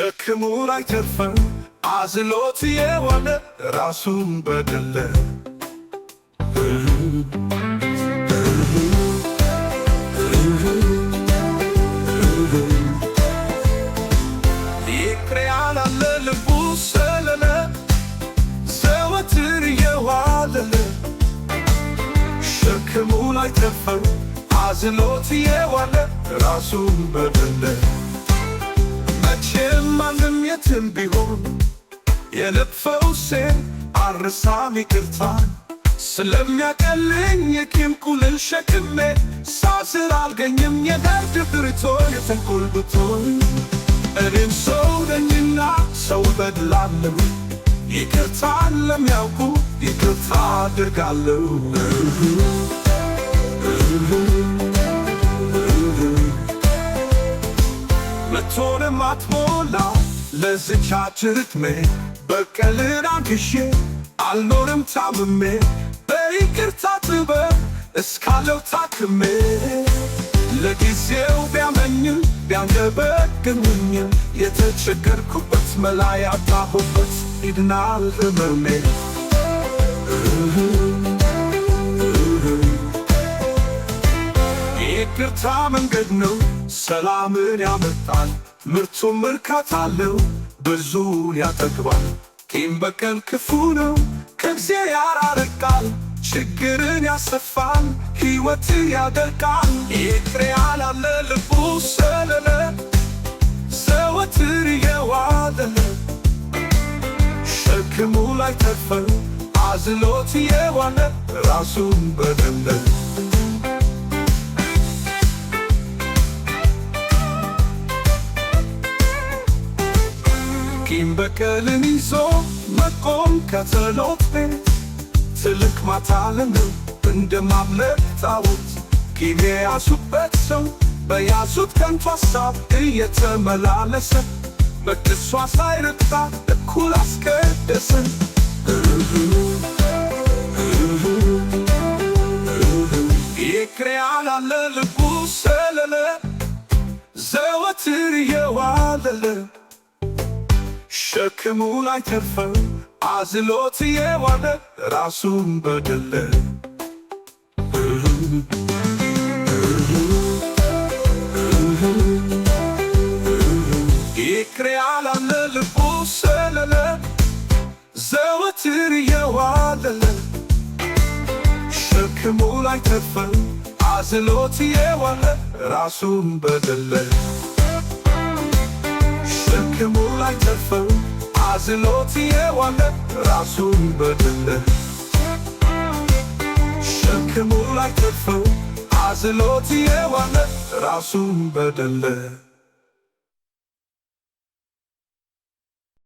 ሸክሙ ላይተርፈው አዝሎት የዋለ ራሱን በደለ ይቅር ያላለ ልቡ ሰለለ ዘወትር የዋለለ ሸክሙ ላይተርፈው አዝሎት የዋለ ራሱን በደለ መቼም ማንም የትም ቢሆን የልብ ፈውሴን አልረሳም ይቅርታን ስለሚያቀልኝ የቂም ቁልል ሸክሜ ሳስር አልገኝም የደርድ ብርቶን የተንኮል ብቶን እኔም ሰው ነኝና ሰው በድላለሁ ይቅርታን ለሚያውቁ ይቅርታ አድርጋለሁ መቶንም አትሞላ ለዝቻ ችርትሜ በቀልን አንግሼ አልኖርም ታምሜ በይቅርታ ጥበብ እስካለው ታክሜ ለጊዜው ቢያመኝም ቢያንገበግብኝም የተቸገርኩበት መላ ያጣሁበት ይድናል ህመሜ ይቅርታ መንገድ ነው ሰላምን ያመጣል ምርቱም እርካታ አለው ብዙን ያጠግባል ቂም በቀል ክፉ ነው ከእግዚአብሔር ያራርቃል ችግርን ያሰፋል ሕይወትን ያደርቃል ይቅር ያላለ ልቡ ሰለለ ዘወትር የዋለለ ሸክሙ ላይተርፈው አዝሎት የዋለ ራሱን በደለ ቂም በቀልን ይዞ መቆም ከጸሎት ቤት ትልቅ ማታለል ነው እንደ ማምለክ ጣዖት ቂም የያዙበት ሰው በያዙት ከንቱ ሐሳብ እየተመላለሰ መቅደሷ ሳይረግጣ እኩል አስቀደሰ ይቅር ያላለ ልቡ ሰለለ ዘወትር የዋለለ ሸክሙ ላይተርፈው አዝሎት የዋለ ራሱን በደለ ይቅር ያላለ ልቡ ሰለለ ዘወትር የዋለለ ሸክሙ ላይተርፈው አዝሎት የዋለ ራሱን በደለ ሸክሙ ላይተርፈው አዝሎት የዋለ ራሱን በደለ ሸክሙ ላይተርፈው አዝሎት የዋለ ራሱን በደለ